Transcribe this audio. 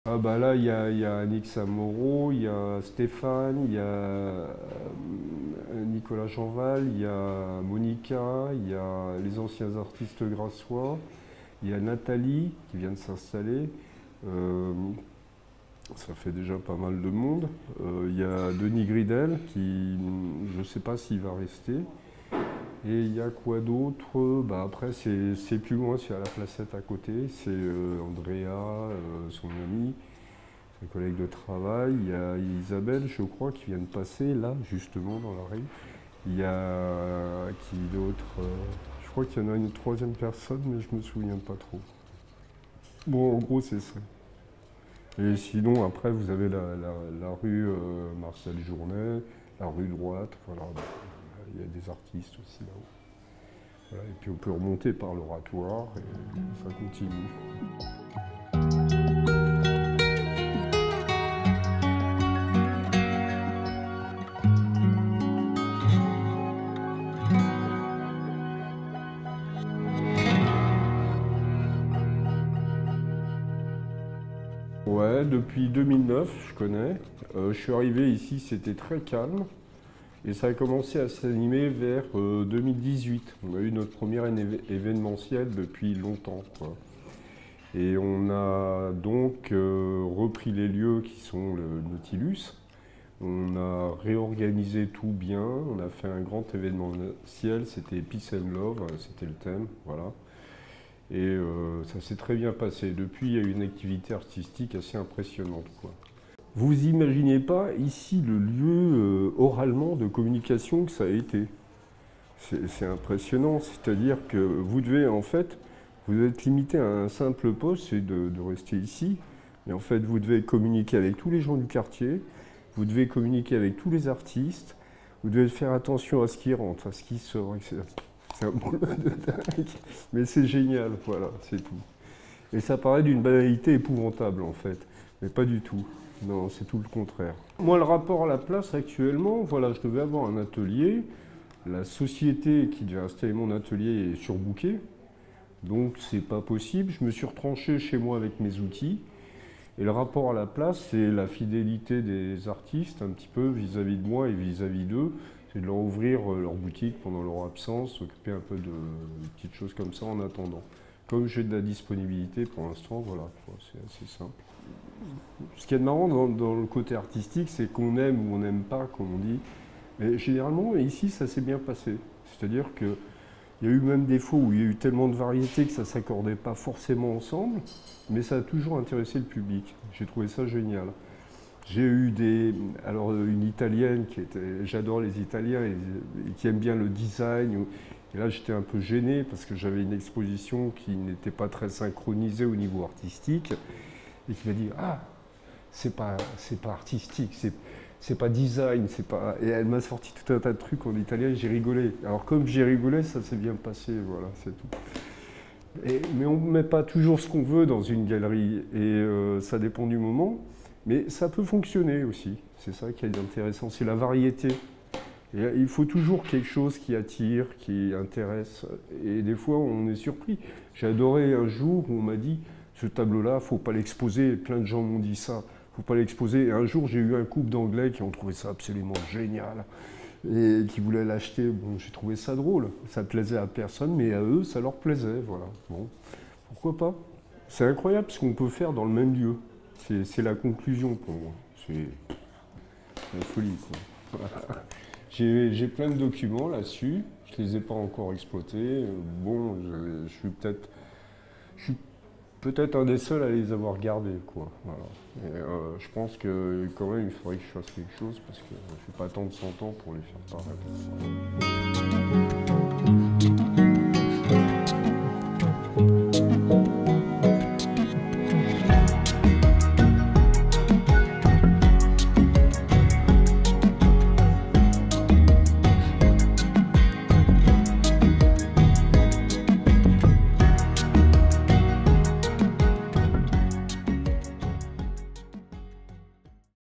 Ah bah là, il y a Annick Samoro, il y a Stéphane, il y a Nicolas Jeanval, il y a Monica, il y a les anciens artistes grassois, il y a Nathalie qui vient de s'installer. Euh, Ça fait déjà pas mal de monde. Il y a Denis Gridel qui, je ne sais pas s'il va rester. Et il y a quoi d'autre? Bah après, c'est plus loin, c'est à la Placette à côté. C'est Andrea, son ami, sa collègue de travail. Il y a Isabelle, je crois, qui vient de passer là, justement, dans la rue. Il y a qui d'autre? Je crois qu'il y en a une troisième personne, mais je me souviens pas trop. Bon, en gros, c'est ça. Et sinon, après, vous avez la rue Marcel Journet, la rue droite, voilà. Il y a des artistes aussi là-haut. Voilà, et puis on peut remonter par l'oratoire et ça continue. Ouais, depuis 2009, je connais. Je suis arrivé ici, c'était très calme. Et ça a commencé à s'animer vers 2018. On a eu notre premier événementiel depuis longtemps, quoi. Et on a donc repris les lieux qui sont le Nautilus. On a réorganisé tout bien. On a fait un grand événementiel. C'était Peace and Love, c'était le thème, voilà. Et ça s'est très bien passé. Depuis, il y a eu une activité artistique assez impressionnante, quoi. Vous imaginez pas ici le lieu oralement de communication que ça a été. C'est impressionnant, c'est-à-dire que vous devez en fait, vous êtes limité à un simple poste, c'est de rester ici. Mais en fait, vous devez communiquer avec tous les gens du quartier, vous devez communiquer avec tous les artistes, vous devez faire attention à ce qui rentre, à ce qui sort, etc. C'est un boulot de dingue, mais c'est génial, voilà, c'est tout. Et ça paraît d'une banalité épouvantable en fait, mais pas du tout. Non, c'est tout le contraire. Moi, le rapport à la place actuellement, voilà, je devais avoir un atelier. La société qui devait installer mon atelier est surbookée, donc c'est pas possible. Je me suis retranché chez moi avec mes outils. Et le rapport à la place, c'est la fidélité des artistes un petit peu vis-à-vis de moi et vis-à-vis d'eux. C'est de leur ouvrir leur boutique pendant leur absence, s'occuper un peu de petites choses comme ça en attendant. Comme j'ai de la disponibilité pour l'instant, voilà, c'est assez simple. Ce qui est marrant dans le côté artistique, c'est qu'on aime ou on n'aime pas, comme on dit. Mais généralement, ici, ça s'est bien passé. C'est-à-dire qu'il y a eu même des fois où il y a eu tellement de variétés que ça ne s'accordait pas forcément ensemble, mais ça a toujours intéressé le public. J'ai trouvé ça génial. J'ai eu alors une Italienne qui était, j'adore les Italiens et qui aiment bien le design. Et là, j'étais un peu gêné parce que j'avais une exposition qui n'était pas très synchronisée au niveau artistique et qui m'a dit ah c'est pas artistique, c'est pas design, c'est pas. Et elle m'a sorti tout un tas de trucs en italien et j'ai rigolé. Alors comme j'ai rigolé, ça s'est bien passé, voilà, c'est tout. Mais on ne met pas toujours ce qu'on veut dans une galerie et ça dépend du moment. Mais ça peut fonctionner aussi. C'est ça qui est intéressant, c'est la variété. Et il faut toujours quelque chose qui attire, qui intéresse. Et des fois, on est surpris. J'ai adoré un jour où on m'a dit ce tableau-là, il ne faut pas l'exposer. Plein de gens m'ont dit ça. Il ne faut pas l'exposer. Et un jour, j'ai eu un couple d'Anglais qui ont trouvé ça absolument génial et qui voulaient l'acheter. Bon, j'ai trouvé ça drôle. Ça ne plaisait à personne, mais à eux, ça leur plaisait. Voilà. Bon, pourquoi pas? C'est incroyable ce qu'on peut faire dans le même lieu. C'est la conclusion pour moi. C'est la folie, quoi. J'ai plein de documents là-dessus. Je ne les ai pas encore exploités. Bon, je suis peut-être un des seuls à les avoir gardés, quoi. Voilà. Et, je pense que quand même, il faudrait que je fasse quelque chose parce que je ne suis pas tant de 100 ans pour les faire paraître.